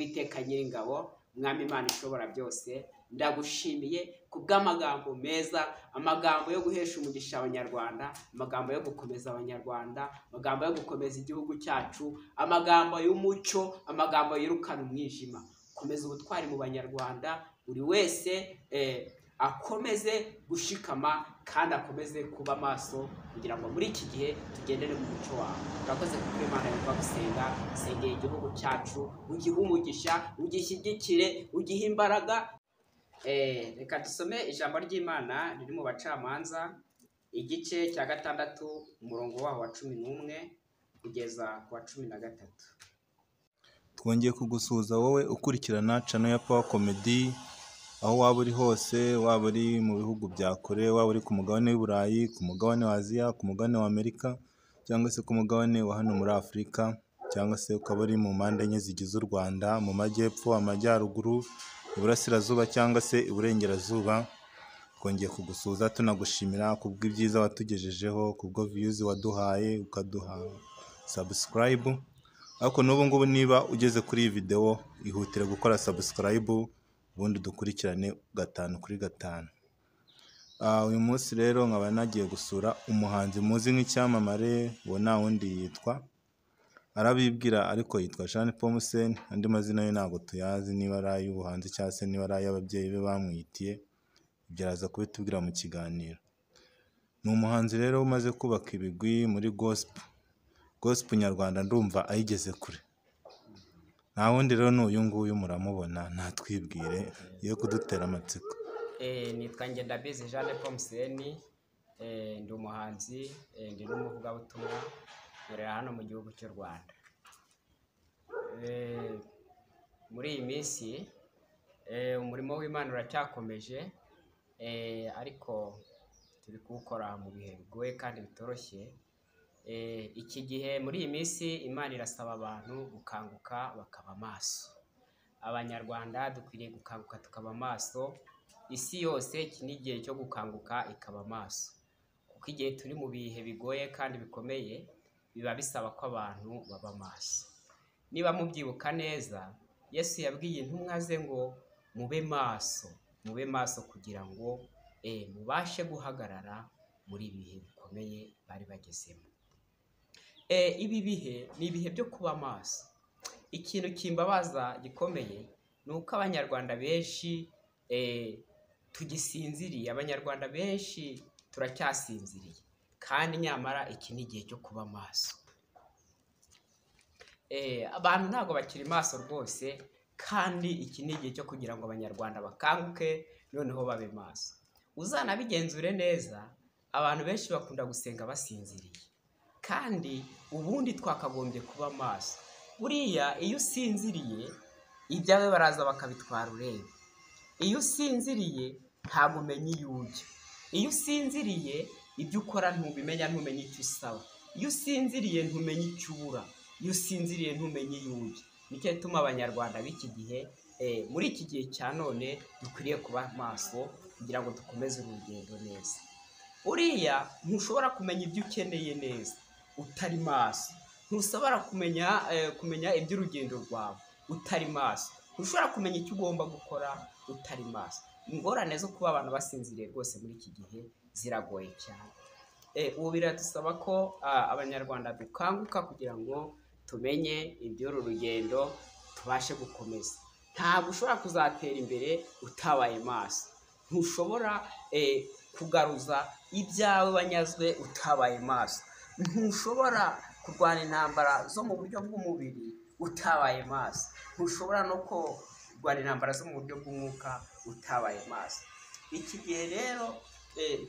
Uwiteka Nyiringabo, Mwami Imana ishobora byose, ndagushimiye kubw'amagambo meza, amagambo yo guhesha umugisha abanyarwanda, amagambo yo gukomeza abanyarwanda, amagambo yo gukomeza igihugu cyacu, amagambo y'umucyo, amagambo yirukana umwijima. Komeza ubutwari mu banyarwanda, buri wese akomeze gushikama kandi akomeze kuba maso kugira ngo muri iki gihe tugendere mu mucyo wawe. Urakoze kuko Imana yumva gusenga, sengeye igihugu cyacu, ugihe umugisha, ugishyigikire, ugihe imbaraga. Reka dusome ijambo ry'Imana riri mu Bacamanza igice cya 6 umurongo waho wa 11 kugeza ku wa 13. Twongeye kugusuhuza wowe ukurikirana channel ya Power Comedy, aho waba uri hose, waba uri mu bihugu bya kure, waba uri ku mugabane w'Iburayi, ku mugabane wa Aziya, ku mugabane wa Amerika, cyangwa se ku mugabane wa hano muri Afurika, cyangwa se ukaba uri mu mpande enye zigize u Rwanda, mu majyepfo, amajyaruguru, iburasirazuba cyangwa se iburengerazuba. Twongeye kugusuhuza tunagushimira kubw'ibyiza watugejejeho, kubwo views waduhaye, ukaduha subscribe. Ariko n'ubu ngubu niba ugeze kuri iyi video, ihutire gukora subscribe ubundi dukurikirane 5 kuri 5. Uyu munsi rero nkaba nagiye gusura umuhanzi muzi nk'icyamamare, wo nta wundi yitwa, arabibwira ariko yitwa Jean Paul Museni, andi mazina ye ntabwo tuyazi, niba ari ay'ubuhanzi cyangwa se niba ari ay'ababyeyi be bamwitiye, ibyo araza kubitubwira mu kiganiro. Ni umuhanzi rero umaze kubaka ibigwi muri gospel nyarwanda, ndumva ayigeze kure. Nta wundi rero n'uyu nguyu muramubona, natwibwire yo kudutera amatsiko. Nitwa Ngendabizi Jean Paul Museni, ndi umuhanzi, ndi n'umuvugabutumwa, nkorera hano mu gihugu cy'u Rwanda. Muri iyi minsi umurimo w'Imana uracyakomeje, ariko turi kuwukora mu bihe bigoye kandi bitoroshye. Iki gihe muri iyi minsi Imana irasaba abantu gukanguka bakaba maso. Abanyarwanda dukwiriye gukanguka tukaba maso, isi yose iki ni igihe cyo gukanguka ikaba maso, kuko igihe turi mu bihe bigoye kandi bikomeye biba bisaba ko abantu baba maso. Niba mubyibuka neza, Yesu yabwiye intumwa ze ngo mube maso kugira ngo mubashe guhagarara muri ibihe bikomeye bari bagezemo. Ibi bihe ni ibihe byo kuba maso. Ikintu kimbabaza gikomeye ni uko abanyarwanda benshi tugisinziriye, abanyarwanda benshi turacyasinziriye, kandi nyamara iki ni igihe cyo kuba maso. Abantu ntabwo bakiri maso rwose, kandi iki ni igihe cyo kugira ngo abanyarwanda bakanguke noneho babe maso. Uzanabigenzure neza, abantu benshi bakunda gusenga basinziriye, kandi ubundi twakagombye kuba maso. Buriya iyo usinziriye ibyawe baraza bakabitwara ureba. Iyo usinziriye ntabwo umenya iyo ujya. Iyo usinziriye ibyo ukora ntubimenya, ntumenye icyo usaba. Iyo usinziriye ntumenye icyo ubura. Iyo usinziriye ntumenye iyo ujya. Nicyo gituma abanyarwanda b'iki gihe, muri iki gihe cya none, dukwiriye kuba maso kugira ngo dukomeze urugendo neza. Buriya ntushobora kumenya ibyo ukeneye neza utari maso. Ntushobora kumenya iby'urugendo rwawe utari maso. Ntushobora kumenya icyo ugomba gukora utari maso. Ingorane zo kuba abantu basinziriye rwose muri iki gihe ziragoye cyane. Ubu biradusaba ko abanyarwanda dukanguka kugira ngo tumenye iby'uru rugendo tubashe gukomeza. Ntabwo ushobora kuzatera imbere utabaye maso. Ntushobora kugaruza ibyawe wanyazwe utabaye maso. Ntushobora kurwana intambara zo mu buryo bw'umubiri utabaye maso. Ntushobora no kurwana intambara zo mu buryo bw'umwuka utabaye maso. Iki gihe rero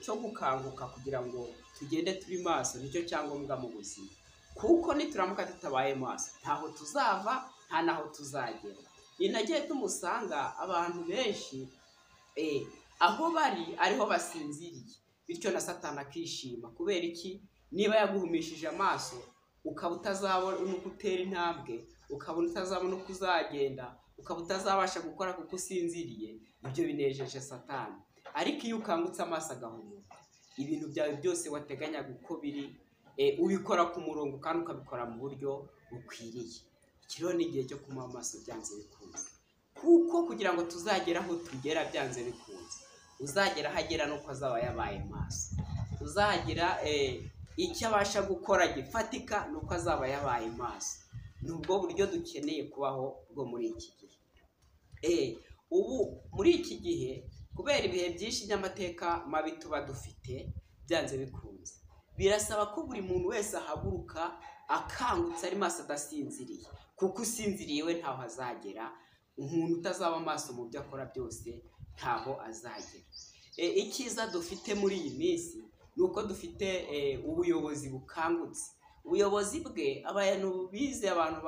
cyo gukanguka kugira ngo tugende turi maso nicyo cyangombwa mu buzima, kuko nituramuka tutabaye maso ntaho tuzava, nta naho tuzagera. Inagiye tumusanga abantu benshi aho bari ariho basinziriye, bityo na Satani akishima. Kubera iki? Niba yaguhumishije amaso ukaba utazabona uko utera intambwe, ukaba utazabona uko uzagenda, ukaba utazabasha gukora kuko usinziriye, ibyo binejeje Satani. Ariko iyo ukangutse amaso agahumuka, ibintu byawe byose wateganyaga uko biri ubikora ku murongo kandi ukabikora mu buryo bukwiriye. ikiriho ni igihe cyo kumuha amaso byanze bikunze, kuko kugira ngo tuzagere aho tugera byanze bikunze, uzagera ahagera nuko azaba yabaye maso, uzagira icyo abasha gukora gifatika nuko azaba yabaye maso. Ni ubwo buryo dukeneye kubaho bwo muri iki gihe. Ubu muri iki gihe kubera ibihe byinshi by'amateka mabi tuba dufite, byanze bikunze birasaba ko buri muntu wese ahaguruka akangutse ari maso adasinziriye, kuko usinziriye we ntaho azagera. Umuntu utazaba amaso mu byo akora byose ntaho azagera. Icyiza dufite muri iyi minsi ni uko dufite ubuyobozi bukangutse. Ubuyobozi bwe abantu bize, abantu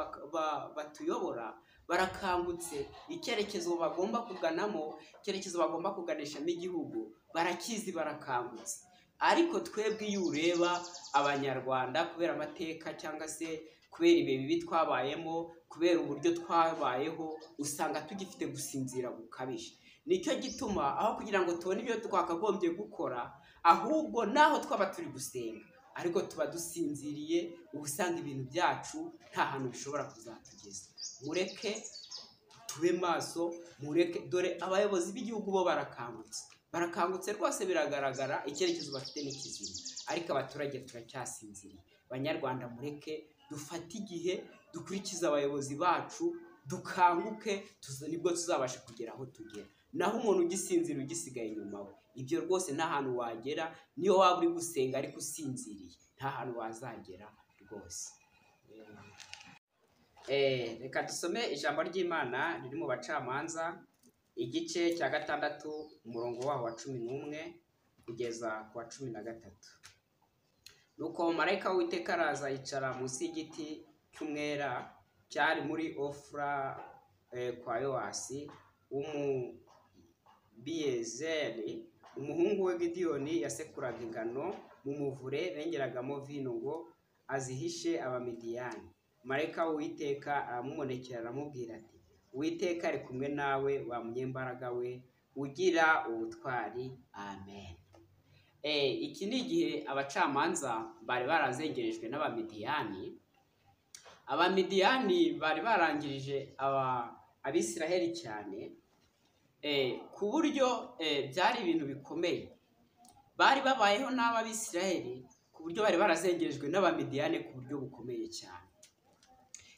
batuyobora barakangutse, icyerekezo bagomba kuganamo, icyerekezo bagomba kuganishamo igihugu barakizi, barakangutse. Ariko twebwe iyo ureba abanyarwanda, kubera amateka cyangwa se kubera ibihe bibi twabayemo, kubera uburyo twabayeho, usanga tugifite gusinzira gukabije. Nicyo gituma aho kugira ngo tubone ibyo twakagombye gukora, ahubwo naho twaba turi gusenga ariko tuba dusinziriye, uba usanga ibintu byacu nta hantu bishobora kuzatugeza. Mureke tube maso, mureke, dore abayobozi b'igihugu bo barakangutse rwose, biragaragara icyerekezo bafite ni kizima, ariko abaturage turacyasinziriye. Banyarwanda, mureke dufate igihe, dukurikize abayobozi bacu, dukanguke, nibwo tuzabasha kugera aho tugera. Naho umuntu ugisinzira ugisigaye inyuma we, ibyo rwose nta hantu wagera. Niyo waba uri gusenga ariko usinziriye, nta hantu wazagera rwose. Reka dusome ijambo ry'Imana riri mu Bacamanza igice cya 6 umurongo waho wa 11 kugeza ku wa 13. Nuko marayika w'Uwiteka araza yicara munsi y'igiti cy'umwera cyari muri Ofra kwa Yoasi w'Umubiyezeri, umuhungu we Gideyoni yasekuraga ingano mu muvure bengeragamo vino ngo azihishe Abamidiyani. Marayika w'Uwiteka aramumonekera aramubwira ati, Uwiteka ari kumwe nawe, wa munyembaraga we, ugira ubutwari. Amen. Iki ni igihe abacamanza bari barazengerejwe n'Abamidiyani. Abamidiyani bari barangirije Abisiraheli cyane, ku buryo byari ibintu bikomeye. Bari babayeho n'Abisiraheli ku buryo bari barazengerejwe n'Abamidiyani ku buryo bukomeye cyane.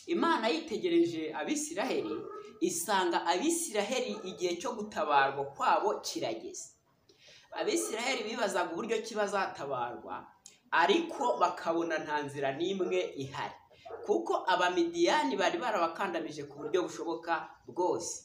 Imana yitegereje Abisiraheli, isanga Abisiraheli igihe cyo gutabarwa kwabo kirageze. Abisiraheli bibazaga uburyo kibazatabarwa, ariko bakabona nta nzira n'imwe ihari, kuko Abamidiyani bari barabakandamije ku buryo bushoboka bwose.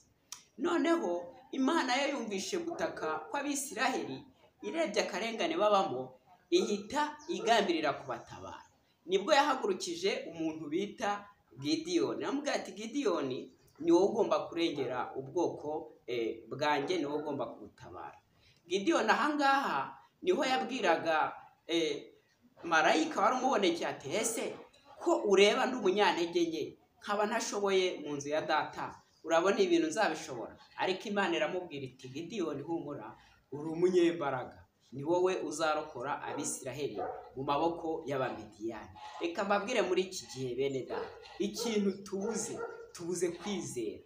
Noneho Imana yo yumvishe gutaka kw'Abisiraheli, irebye akarengane babamo, ihita igambirira kubatabara. Nibwo yahagurukije umuntu bita Gideyoni. Aramubwira ati, Gideyoni, ni wowe ugomba kurengera ubwoko bwanjye, ni wowe ugomba kubutabara. Gideyoni ahangaha niho yabwiraga marayika wari umubonekeye ati, ese ko ureba n'umunyantege nke, nkaba ntashoboye mu nzu ya data, urabona ibintu nzabishobora? Ariko Imana iramubwira iti, Gideyoni, humura, uri umunyembaraga, ni wowe uzarokora Abisiraheli mu maboko y'Abamidiyani. Reka mbabwire muri iki gihe bene data, ikintu tubuze kwizera.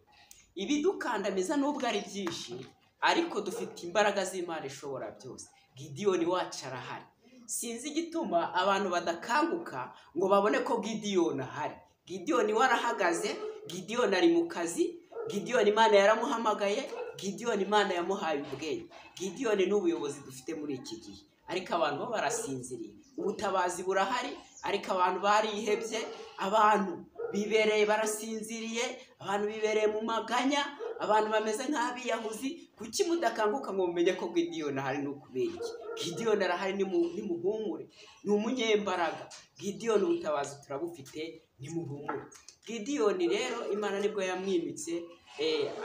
Ibidukandamiza nubwo ari byinshi, ariko dufite imbaraga z'Imana ishobora byose. Gideyoni wacu arahari. Sinzi igituma abantu badakanguka ngo babone ko Gideyoni ahari. Gideyoni warahagaze, Gideyoni ari mu kazi, Gideyoni Imana yaramuhamagaye, Gideyoni Imana yamuhaye ubwenge. Gideyoni ni ubuyobozi dufite muri iki gihe, ariko abantu bo barasinziriye. Ubutabazi burahari, ariko abantu barihebye, abantu bibereye barasinziriye, abantu bibereye mu maganya, abantu bameze nk'abiyahuzi. Kuki mudakanguka ngo mumenye ko Gideyoni ahari? Ni ukubera iki? Gideyoni arahari, nimuhumure, ni umunyembaraga. Gideyoni ubutabazi turabufite, nimuhumure. Gideyoni rero Imana nibwo yamwimitse,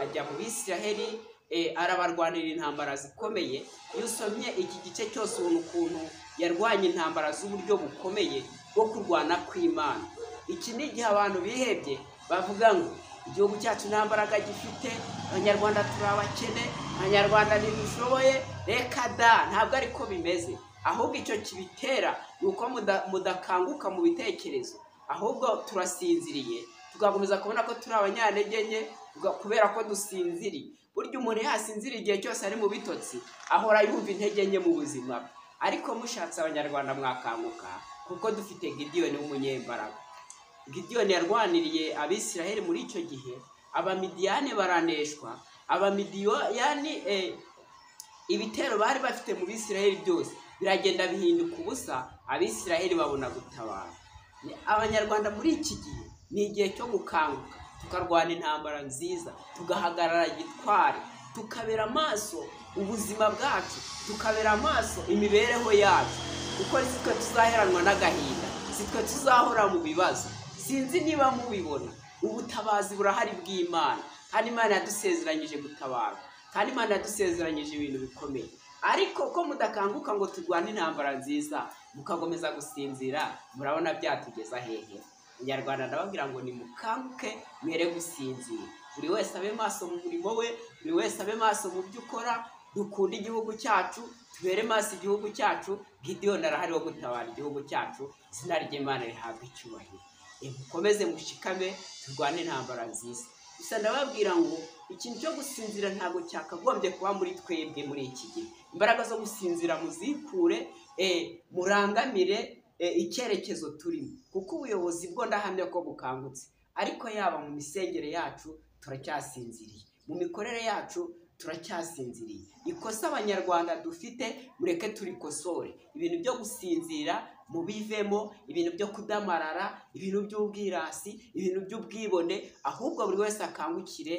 ajya mu Bisiraheli, arabarwanira intambara zikomeye. Iyo usomye iki gice cyose ubona ukuntu yarwanye intambara z'uburyo bukomeye bwo kurwana kw'Imana. Iki ni igihe abantu bihebye bavuga ngo igihugu cyacu nta mbaraga gifite, Abanyarwanda turi abakene, Abanyarwanda ntibishoboye. Reka da, ntabwo ariko bimeze. Ahubwo icyo kibitera ni uko mudakanguka mu bitekerezo, ahubwo turasinziriye, tugakomeza kubona ko turi abanyantege nke kubera ko dusinziriye. Burya umuntu yasinziriye igihe cyose ari mu bitotsi ahora yumva intege nke mu buzima bwe. Ariko mushatse abanyarwanda mwakanguka, kuko dufite Gideyoni w'umunyembaraga. Gideyoni yarwaniriye Abisiraheli muri icyo gihe, Abamidiyani baraneshwa. Abamidiyani ibitero bari bafite mu Bisiraheli byose biragenda bihinduka ubusa, Abisiraheli babona gutabara. Abanyarwanda muri iki gihe ni igihe cyo gukanguka, tukarwana intambara nziza, tugahagarara gitwari, tukabera amaso ubuzima bwacu, tukabera amaso imibereho yacu, kuko si twe tuzaheranwa n'agahinda, si twe tuzahora mu bibazo. Sinzi niba mubibona, ubutabazi burahari bw'Imana, kandi Imana yadusezeranyije gutabara, kandi Imana yadusezeranyije ibintu bikomeye. Ariko ko mudakanguka ngo turwane intambara nziza, mukakomeza gusinzira, murabona byatugeza hehe? Umunyarwanda ndababwira ngo nimukanguke, mwere gusinzira. Buri wese abe maso mu murimo we, buri wese abe maso mu byo ukora, dukunde igihugu cyacu, tubere maso igihugu cyacu. Gideyoni arahari wo gutabara igihugu cyacu, izina ry'Imana rihabwa icyubahiro. Mukomeze mushikame, turwane intambara nziza. Gusa ndababwira ngo ikintu cyo gusinzira ntabwo cyakagombye kuba muri twebwe muri iki gihe. Imbaraga zo gusinzira muzikure, murangamire icyerekezo turimo, kuko ubuyobozi bwo ndahamya ko bukangutse. Ariko yaba mu misengere yacu turacyasinziriye, mu mikorere yacu turacyasinziriye. Ikosa abanyarwanda dufite mureke turikosore. Ibintu byo gusinzira mubivemo, ibintu byo kudamarara, ibintu by'ubwirasi, ibintu by'ubwibone, ahubwo buri wese akangukire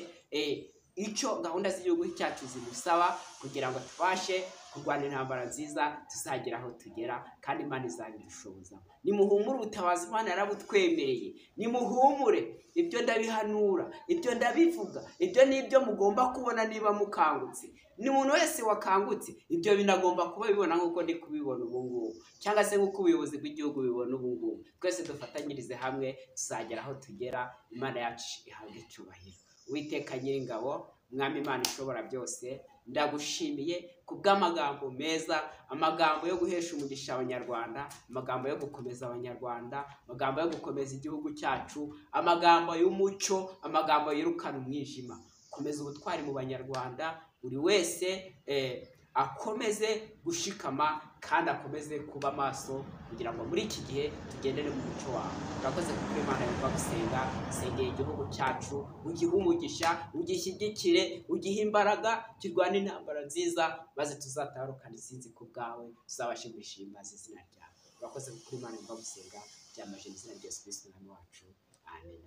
icyo gahunda z'igihugu cyacu zimusaba, kugira ngo tubashe kurwana intambara nziza, tuzagera aho tugera, kandi Imana izabidushoboza. Nimuhumure, ubutabazi Imana yarabutwemereye. Nimuhumure, ibyo ndabihanura, ibyo ndabivuga, ibyo ni ibyo mugomba kubona niba mukangutse. Ni umuntu wese wakangutse ibyo binagomba kuba bibona nk'uko ndi kubibona ubu ngubu, cyangwa se nk'uko ubuyobozi bw'igihugu bibona ubu ngubu. Twese dufatanyirize hamwe, tuzagera aho tugera. Imana yacu ihabwa icyubahiro. Uwiteka Nyiringabo, Mwami Imana ishobora byose, ndagushimiye kubw'amagambo meza, amagambo yo guhesha umugisha abanyarwanda, amagambo yo gukomeza abanyarwanda, amagambo yo gukomeza igihugu cyacu, amagambo y'umucyo, amagambo yirukana umwijima. Komeza ubutwari mu banyarwanda, buri wese akomeze gushikama, kandi akomeze kuba maso, kugira ngo muri iki gihe tugendere mu muco wawe. Urakoze kuko Imana yumva gusenga, sengera igihugu cyacu, ugihe umugisha, ugishyigikire, ugihe imbaraga, kirwane intambara nziza, maze tuzatarukana isinzi ku bwawe, tuzabashe gushimbaza izina ryawe. Urakoze kuko Imana yumva gusenga, byamaje mu izina rya Yesu Kristo Umwami wacu. Amen.